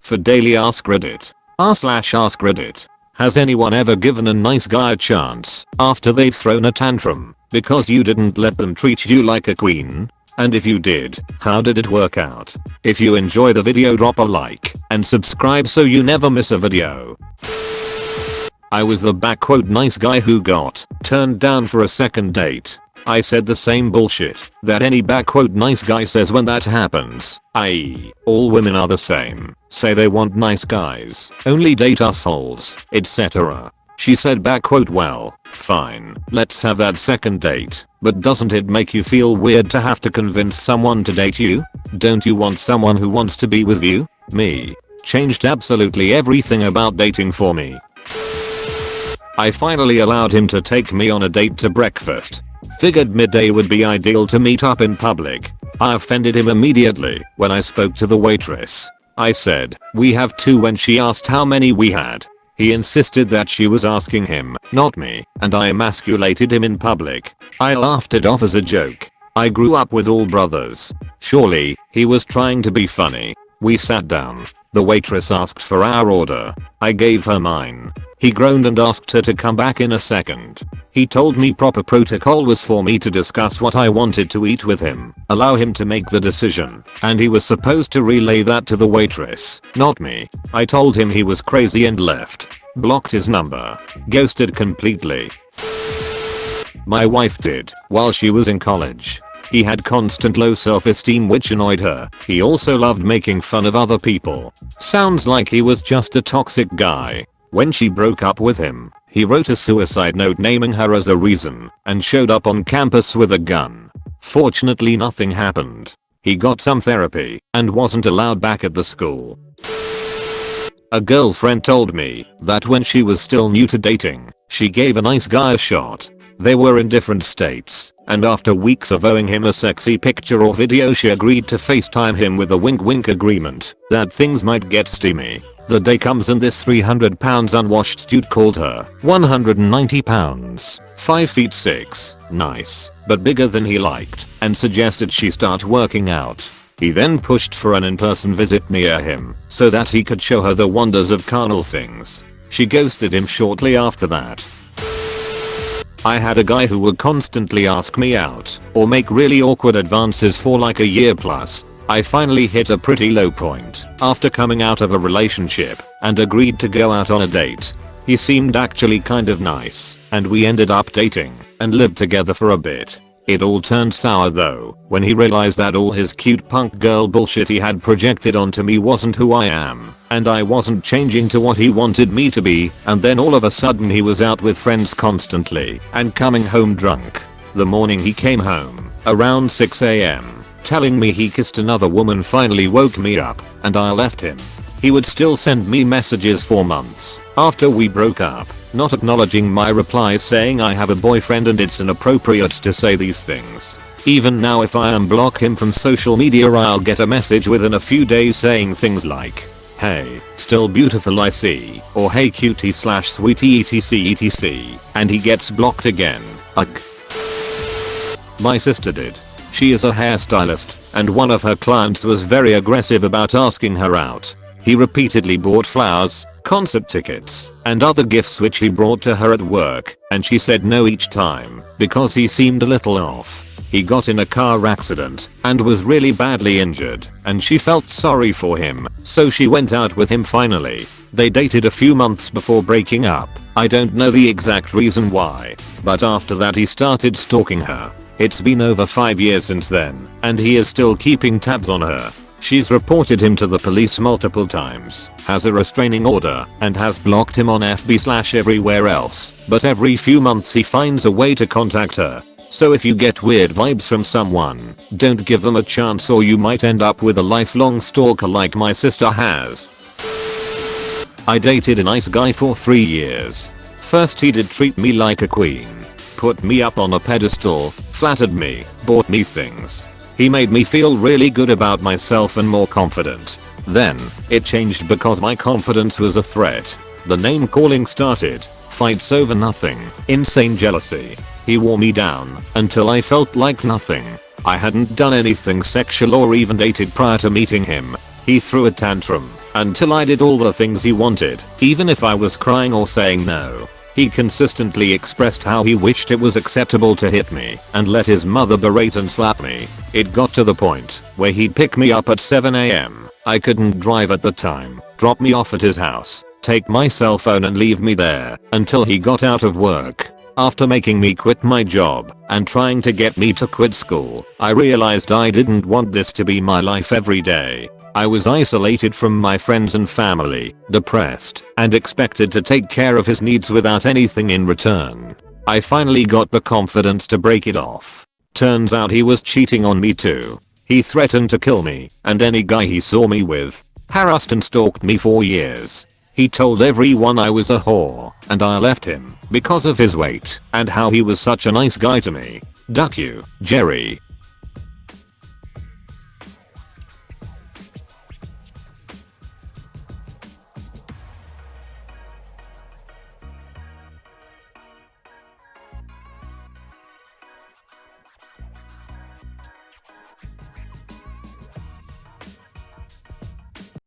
For daily Ask Reddit. r/ask Reddit. Has anyone ever given a nice guy a chance after they've thrown a tantrum because you didn't let them treat you like a queen? And if you did, how did it work out? If you enjoy the video, drop a like and subscribe so you never miss a video. I was the nice guy who got turned down for a second date. I said the same bullshit that any nice guy says when that happens, i.e., all women are the same, say they want nice guys, only date assholes, etc. She said well, fine, let's have that second date, but doesn't it make you feel weird to have to convince someone to date you? Don't you want someone who wants to be with you? Me. Changed absolutely everything about dating for me. I finally allowed him to take me on a date to breakfast. Figured midday would be ideal to meet up in public. I offended him immediately when I spoke to the waitress. I said, "We have two," when she asked how many we had. He insisted that she was asking him, not me, and I emasculated him in public. I laughed it off as a joke. I grew up with all brothers. Surely, he was trying to be funny. We sat down. The waitress asked for our order. I gave her mine. He groaned and asked her to come back in a second. He told me proper protocol was for me to discuss what I wanted to eat with him, allow him to make the decision, and he was supposed to relay that to the waitress, not me. I told him he was crazy and left. Blocked his number. Ghosted completely. My wife did while she was in college. He had constant low self-esteem which annoyed her. He also loved making fun of other people. Sounds like he was just a toxic guy. When she broke up with him, he wrote a suicide note naming her as a reason and showed up on campus with a gun. Fortunately nothing happened. He got some therapy and wasn't allowed back at the school. A girlfriend told me that when she was still new to dating, she gave a nice guy a shot. They were in different states, and after weeks of owing him a sexy picture or video, she agreed to FaceTime him with a wink agreement that things might get steamy. The day comes and this 300 pounds unwashed dude called her 190 pounds, 5 feet 6, nice, but bigger than he liked, and suggested she start working out. He then pushed for an in-person visit near him so that he could show her the wonders of carnal things. She ghosted him shortly after that. I had a guy who would constantly ask me out or make really awkward advances for like a year plus. I finally hit a pretty low point after coming out of a relationship and agreed to go out on a date. He seemed actually kind of nice and we ended up dating and lived together for a bit. It all turned sour though when he realized that all his cute punk girl bullshit he had projected onto me wasn't who I am, and I wasn't changing to what he wanted me to be, and then all of a sudden he was out with friends constantly and coming home drunk. The morning he came home, around 6 AM, telling me he kissed another woman finally woke me up, and I left him. He would still send me messages for months after we broke up, not acknowledging my replies saying I have a boyfriend and it's inappropriate to say these things. Even now if I unblock him from social media I'll get a message within a few days saying things like, "Hey, still beautiful I see," or "Hey cutie/sweetie etc," and he gets blocked again. Ugh. My sister did. She is a hairstylist, and one of her clients was very aggressive about asking her out. He repeatedly bought flowers, concert tickets, and other gifts which he brought to her at work, and she said no each time because he seemed a little off. He got in a car accident and was really badly injured, and she felt sorry for him, so she went out with him finally. They dated a few months before breaking up. I don't know the exact reason why, but after that he started stalking her. It's been over 5 years since then, and he is still keeping tabs on her. She's reported him to the police multiple times, has a restraining order, and has blocked him on FB/everywhere else, but every few months he finds a way to contact her. So if you get weird vibes from someone, don't give them a chance or you might end up with a lifelong stalker like my sister has. I dated a nice guy for 3 years. First he did treat me like a queen. Put me up on a pedestal, flattered me, bought me things. He made me feel really good about myself and more confident. Then, it changed because my confidence was a threat. The name calling started, fights over nothing, insane jealousy. He wore me down until I felt like nothing. I hadn't done anything sexual or even dated prior to meeting him. He threw a tantrum, until I did all the things he wanted, even if I was crying or saying no. He consistently expressed how he wished it was acceptable to hit me and let his mother berate and slap me. It got to the point where he'd pick me up at 7 am. I couldn't drive at the time, drop me off at his house, take my cell phone and leave me there until he got out of work. After making me quit my job and trying to get me to quit school, I realized I didn't want this to be my life every day. I was isolated from my friends and family, depressed, and expected to take care of his needs without anything in return. I finally got the confidence to break it off. Turns out he was cheating on me too. He threatened to kill me and any guy he saw me with, harassed and stalked me for years. He told everyone I was a whore, and I left him because of his weight and how he was such a nice guy to me. Duck you, Jerry.